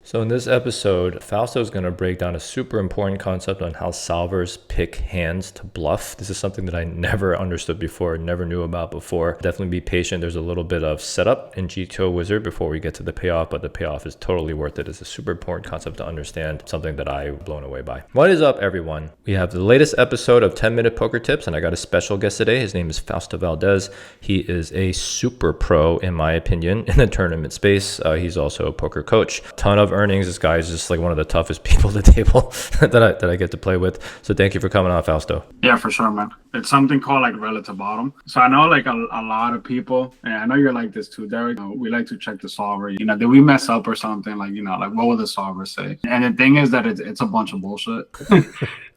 So in this episode, Fausto is going to break down a super important concept on how solvers pick hands to bluff. This is something that I never understood before, never knew about before. Definitely be patient. There's a little bit of setup in GTO Wizard before we get to the payoff, but the payoff is totally worth it. It's a super important concept to understand, something that I'm blown away by. What is up, everyone? We have the latest episode of 10-Minute Poker Tips, and I got a special guest today. His name is Fausto Valdez. He is a super pro, in my opinion, in the tournament space. He's also a poker coach. Ton of earnings. This guy is just like one of the toughest people at the table that I get to play with. So thank you for coming on, Fausto. Yeah, for sure, man. It's something called like relative bottom. So I know like a lot of people, and I know you're like this too, Derek. We like to check the solver. Did we mess up or something? Like what would the solver say? And the thing is that it's a bunch of bullshit.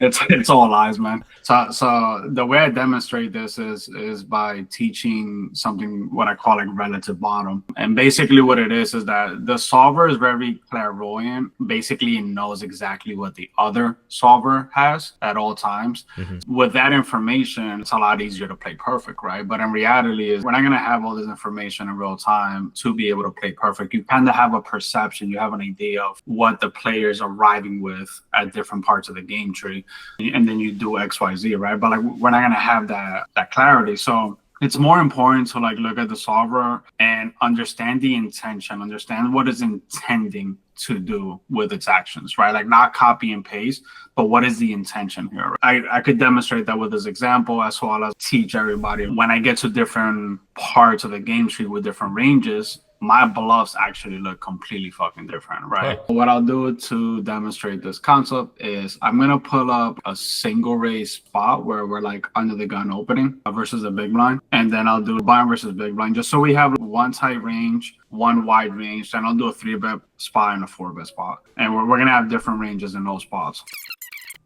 It's all lies, man. So the way I demonstrate this is by teaching something what I call like relative bottom. And basically what it is that the solver is very clairvoyant. Basically it knows exactly what the other solver has at all times. Mm-hmm. With that information, it's a lot easier to play perfect, right? But in reality is we're not going to have all this information in real time to be able to play perfect. You kind of have a perception, you have an idea of what the players are arriving with at different parts of the game tree. And then you do XYZ, right? But like we're not going to have that clarity. So it's more important to like look at the solver and understand the intention, understand what it's intending to do with its actions, right? Like not copy and paste, but what is the intention here? I could demonstrate that with this example as well as teach everybody. When I get to different parts of the game tree with different ranges, my bluffs actually look completely fucking different, right? Huh. What I'll do to demonstrate this concept is I'm going to pull up a single raise spot where we're like under the gun opening versus a big blind. And then I'll do blind versus big blind just so we have one tight range, one wide range. Then I'll do a 3-bet spot and a 4-bet spot. And we're going to have different ranges in those spots.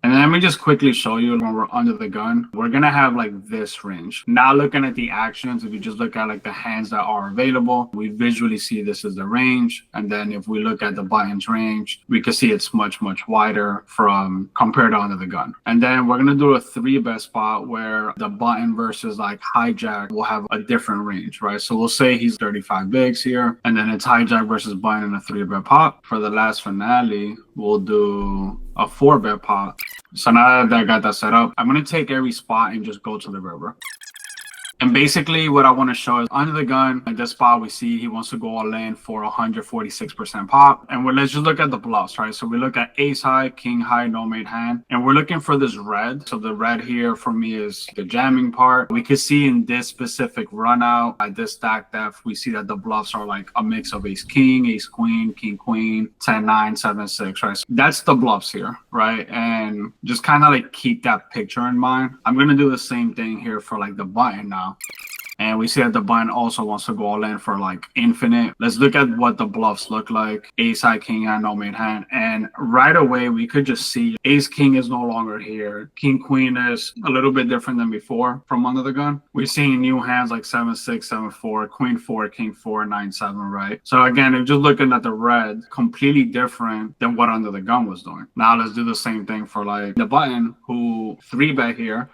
And then let me just quickly show you when we're under the gun, we're going to have like this range. Now looking at the actions, if you just look at like the hands that are available, we visually see this is the range. And then if we look at the buttons range, we can see it's much, much wider from compared to under the gun. And then we're going to do a 3-bet spot where the button versus like hijack will have a different range, right? So we'll say he's 35 bigs here, and then it's hijack versus button in a 3-bet pot. For the last finale, we'll do a 4-bet pot. So now that I got that set up, I'm going to take every spot and just go to the river. And basically what I want to show is under the gun, at this spot we see he wants to go all in for 146% pop. And let's just look at the bluffs, right? So we look at ace high, king high, no made hand. And we're looking for this red. So the red here for me is the jamming part. We can see in this specific run out at this stack depth, we see that the bluffs are like a mix of ace king, ace queen, king queen, 10-9, 7-6, right? So that's the bluffs here, right? And just kind of like keep that picture in mind. I'm going to do the same thing here for like the button now. And we see that the button also wants to go all in for like infinite. Let's look at what the bluffs look like. Ace high, king high, no main hand. And right away, we could just see ace king is no longer here. King queen is a little bit different than before from under the gun. We're seeing new hands like 7-6, 7-4, queen 4, king 4, 9-7, right? So again, if just looking at the red, completely different than what under the gun was doing. Now let's do the same thing for like the button who 3-bet here.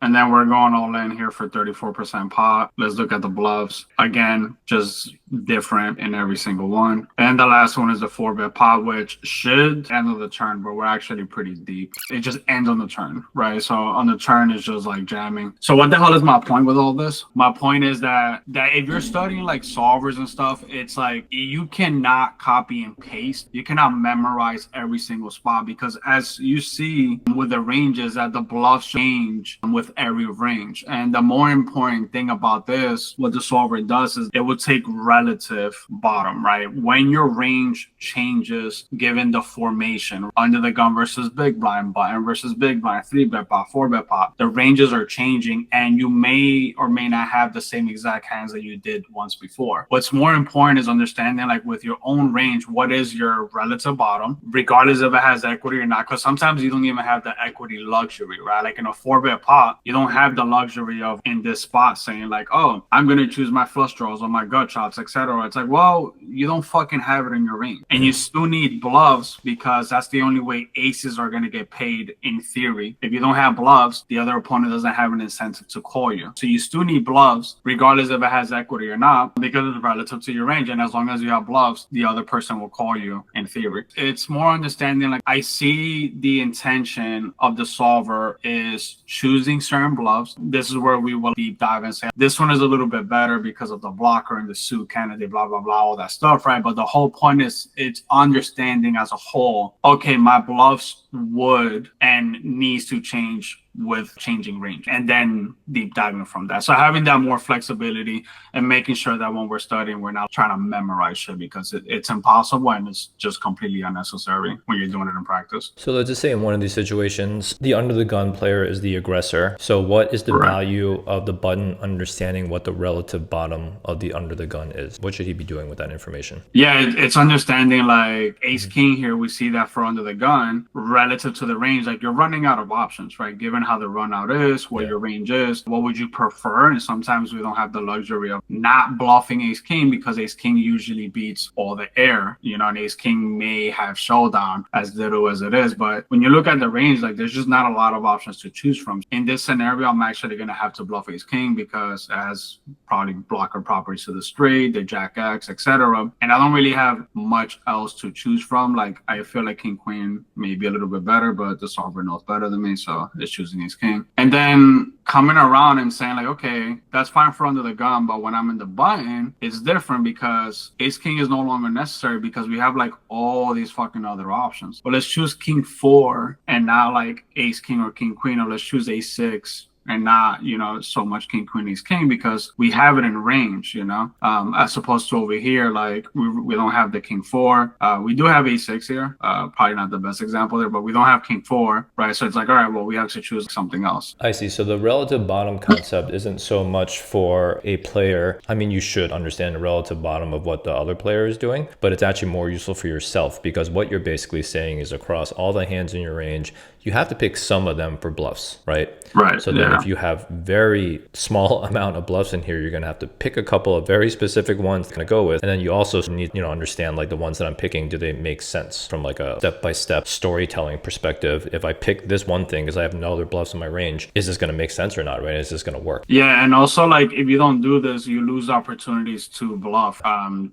And then we're going all in here for 34% pot. Let's look at the bluffs. Again, just different in every single one. And the last one is the 4-bet pot, which should end on the turn, but we're actually pretty deep. It just ends on the turn, right? So on the turn, it's just like jamming. So what the hell is my point with all this? My point is that if you're studying like solvers and stuff, it's like you cannot copy and paste. You cannot memorize every single spot because as you see with the ranges that the bluffs change with every range. And the more important thing about this, what the solver does is it will take relative bottom, right? When your range changes given the formation, under the gun versus big blind, button versus big blind, 3-bet pot, 4-bet pot, the ranges are changing and you may or may not have the same exact hands that you did once before. What's more important is understanding like with your own range, what is your relative bottom, regardless if it has equity or not, because sometimes you don't even have the equity luxury, right? Like in a 4-bet pot, You don't have the luxury of in this spot saying like, oh, I'm gonna choose my flush draws or my gut shots, etc. It's like, well, you don't fucking have it in your range, and you still need bluffs because that's the only way aces are gonna get paid in theory. If you don't have bluffs, the other opponent doesn't have an incentive to call you. So you still need bluffs, regardless if it has equity or not, because it's relative to your range. And as long as you have bluffs, the other person will call you in theory. It's more understanding, like I see the intention of the solver is choosing certain bluffs. This is where we will deep dive and say, this one is a little bit better because of the blocker and the suit candidate, blah, blah, blah, all that stuff, right? But the whole point is it's understanding as a whole, okay, my bluffs would and needs to change with changing range, and then deep diving from that. So having that more flexibility and making sure that when we're studying, we're not trying to memorize shit, because it's impossible and it's just completely unnecessary when you're doing it in practice. So let's just say in one of these situations, the under the gun player is the aggressor. So what is the value of the button understanding what the relative bottom of the under the gun is? What should he be doing with that information? Yeah, it's understanding like ace king here. We see that for under the gun relative to the range, like you're running out of options, right? Given how the run out is, what your range is, what would you prefer? And sometimes we don't have the luxury of not bluffing ace king because ace king usually beats all the air, you know, and ace king may have showdown as little as it is. But when you look at the range, like there's just not a lot of options to choose from. In this scenario, I'm actually going to have to bluff ace king because it has probably blocker properties to the straight, the jack X, etc. And I don't really have much else to choose from. Like I feel like king queen may be a little bit better, but the solver knows better than me, so it's choosing ace king. And then coming around and saying like, okay, that's fine for under the gun, but when I'm in the button, it's different because ace king is no longer necessary because we have like all these fucking other options. But let's choose king 4 and not like ace king or king queen, or let's choose ace 6 and not, you know, so much king queen ace king, because we have it in range, you know, as opposed to over here, like we don't have the king 4. We do have a6 here, probably not the best example there, but we don't have king 4, right? So it's like, all right, well, we have to choose something else. I see. So the relative bottom concept isn't so much for a player. I mean, you should understand the relative bottom of what the other player is doing, but it's actually more useful for yourself, because what you're basically saying is across all the hands in your range, you have to pick some of them for bluffs, right? Right. So then if you have very small amount of bluffs in here, you're going to have to pick a couple of very specific ones to go with. And then you also need, you know, understand like the ones that I'm picking, do they make sense from like a step-by-step storytelling perspective? If I pick this one thing because I have no other bluffs in my range, is this going to make sense or not, right? Is this going to work? Yeah, and also like if you don't do this, you lose opportunities to bluff,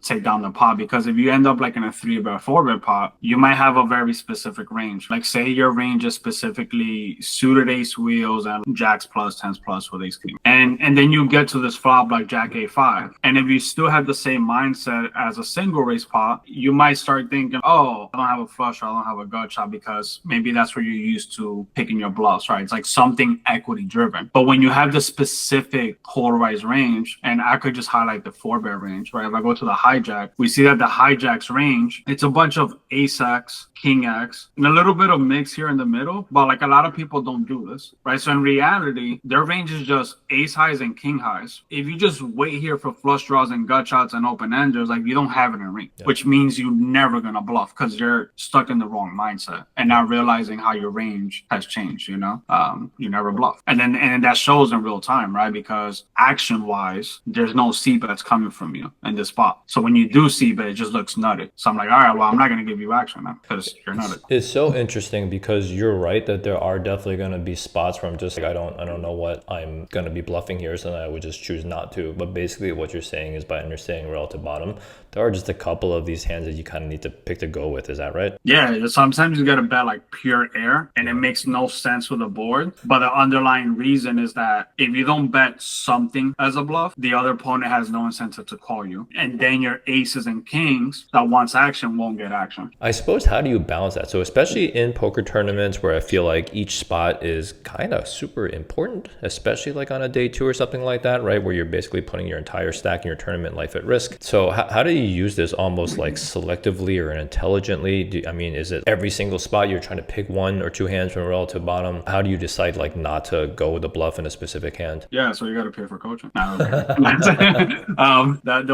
take down the pot, because if you end up like in a 3-bet, 4-bet pot, you might have a very specific range. Like say your range is specifically suited ace wheels and jacks plus, 10s plus with ace king, and then you get to this flop like jack a5, and if you still have the same mindset as a single raise pot, you might start thinking, oh, I don't have a flush, or I don't have a gut shot, because maybe that's where you're used to picking your bluffs, right? It's like something equity driven. But when you have the specific polarized range, and I could just highlight the 4-bet range, right? If I go to the hijack, we see that the hijack's range, it's a bunch of ace x, king x, and a little bit of mix here in the middle, but like a lot of people don't do this, right? So in reality, their range is just ace highs and king highs. If you just wait here for flush draws and gut shots and open enders, like you don't have it in range, which means you're never gonna bluff because you're stuck in the wrong mindset and not realizing how your range has changed, you know? You never bluff. And then that shows in real time, right? Because action wise, there's no c-bets coming from you in this spot. So when you do c-bet, it just looks nutty. So I'm like, all right, well, I'm not gonna give you action now because you're nutty. It's so interesting because you're right that there are definitely going to be spots where I'm just like, I don't know what I'm going to be bluffing here, so then I would just choose not to. But basically what you're saying is by understanding relative bottom, there are just a couple of these hands that you kind of need to pick to go with. Is that right? Yeah, sometimes you got to bet like pure air and it makes no sense with the board. But the underlying reason is that if you don't bet something as a bluff, the other opponent has no incentive to call you. And then your aces and kings that wants action won't get action. I suppose, how do you balance that? So especially in poker tournaments where I feel like each spot is kind of super important, especially like on a day 2 or something like that, right? Where you're basically putting your entire stack in your tournament life at risk. So how do you use this almost like selectively or intelligently? I mean, is it every single spot you're trying to pick 1 or 2 hands from relative bottom? How do you decide like not to go with a bluff in a specific hand? Yeah, so you got to pay for coaching. The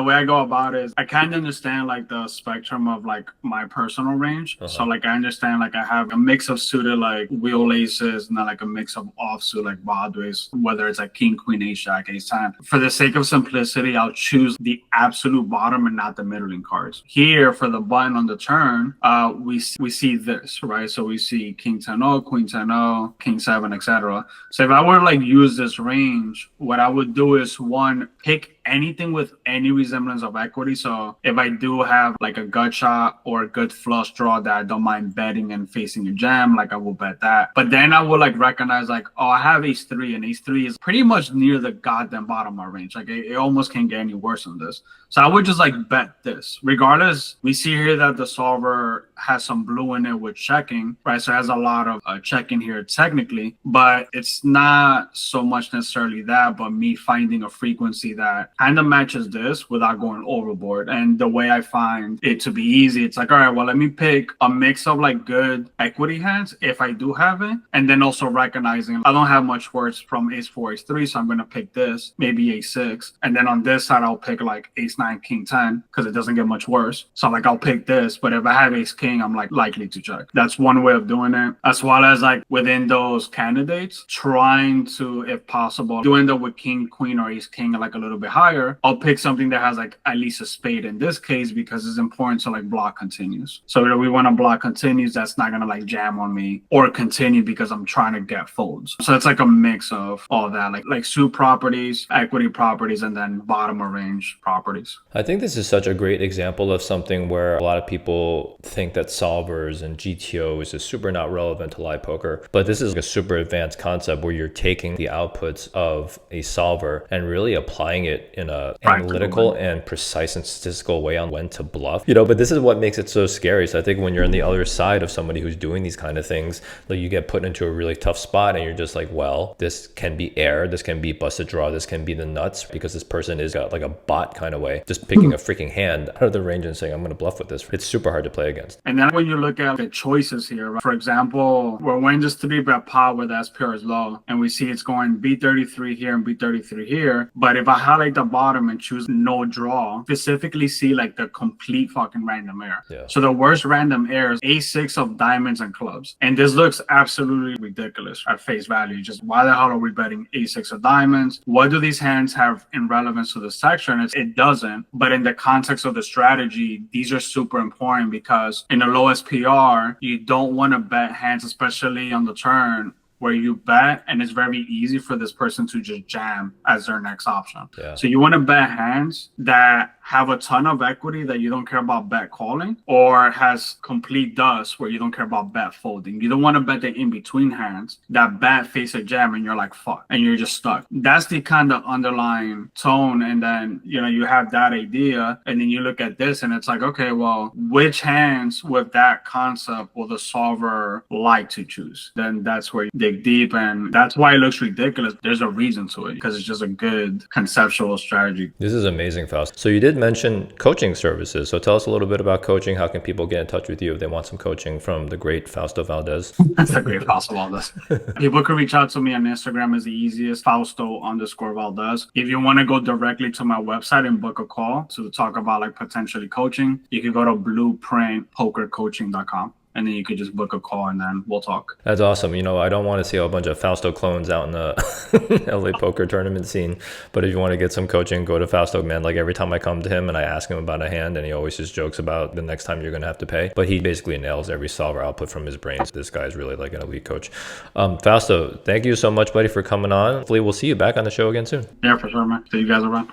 way I go about it is I kind of understand like the spectrum of like my personal range. So like I understand like I have a mix of suited like wheel aces and then like a mix of offsuit like Broadways, whether it's like king, queen, ace, jack, ace 10. For the sake of simplicity, I'll choose the absolute bottom and not the middling cards. Here for the button on the turn, we see this, right? So we see king 10-0, queen 10-0, king 7, etc. So if I were to like use this range, what I would do is one, pick anything with any resemblance of equity. So if I do have like a gut shot or a good flush draw that I don't mind betting and facing a jam, like I will bet that. But then I will like recognize like, oh, I have ace 3 and ace 3 is pretty much near the goddamn bottom of my range. Like it almost can't get any worse than this. So I would just like bet this. Regardless, we see here that the solver has some blue in it with checking, right? So it has a lot of checking here technically, but it's not so much necessarily that, but me finding a frequency that kind of matches this without going overboard. And the way I find it to be easy, it's like, all right, well, let me pick a mix of like good equity hands if I do have it. And then also recognizing I don't have much worse from ace 4, ace 3. So I'm going to pick this, maybe ace 6. And then on this side, I'll pick like ace 9, king 10, because it doesn't get much worse. So like I'll pick this, but if I have ace king, I'm like likely to check. That's one way of doing it. As well as like within those candidates, trying to, if possible, do end up with king, queen, or ace king like a little bit higher. I'll pick something that has like at least a spade in this case, because it's important to like block continues. So if we want to block continues, that's not gonna like jam on me, or continue because I'm trying to get folds. So it's like a mix of all that, like suit properties, equity properties, and then bottom of range properties. I think this is such a great example of something where a lot of people think that solvers and GTOs is super not relevant to live poker, but this is a super advanced concept where you're taking the outputs of a solver and really applying it in a analytical and precise and statistical way on when to bluff, but this is what makes it so scary. So I think when you're on the other side of somebody who's doing these kind of things, like you get put into a really tough spot and you're just like, well, this can be air, this can be busted draw, this can be the nuts, because this person is got like a bot kind of way, just picking a freaking hand out of the range and saying, I'm going to bluff with this. It's super hard to play against. And then when you look at the choices here, right? For example, we're winning just 3-bet pot where the SPR is low, and we see it's going B33 here and B33 here. But if I highlight the bottom and choose no draw, specifically see like the complete fucking random air. Yeah. So the worst random air is A6 of diamonds and clubs. And this looks absolutely ridiculous at face value. Just why the hell are we betting A6 of diamonds? What do these hands have in relevance to the section? It doesn't. But in the context of the strategy, these are super important, because in a low SPR, you don't want to bet hands, especially on the turn, where you bet and it's very easy for this person to just jam as their next option. Yeah. So you want to bet hands that have a ton of equity that you don't care about bet calling, or has complete dust where you don't care about bet folding. You don't want to bet the in-between hands that bet face a jam and you're like, fuck, and you're just stuck. That's the kind of underlying tone. And then, you have that idea, and then you look at this and it's like, okay, well, which hands with that concept will the solver like to choose? Then that's where you dig deep, and that's why it looks ridiculous. There's a reason to it, because it's just a good conceptual strategy. This is amazing, Faust. So you did mention coaching services. So tell us a little bit about coaching. How can people get in touch with you if they want some coaching from the great Fausto Valdez? That's a great Fausto Valdez. People can reach out to me on Instagram is the easiest, Fausto_Valdez. If you want to go directly to my website and book a call to talk about like potentially coaching, you can go to blueprintpokercoaching.com. And then you could just book a call and then we'll talk. That's awesome. I don't want to see a bunch of Fausto clones out in the LA poker tournament scene. But if you want to get some coaching, go to Fausto, man. Like every time I come to him and I ask him about a hand, and he always just jokes about the next time you're going to have to pay. But he basically nails every solver output from his brain. This guy's really like an elite coach. Fausto, thank you so much, buddy, for coming on. Hopefully we'll see you back on the show again soon. Yeah, for sure, man. See you guys around.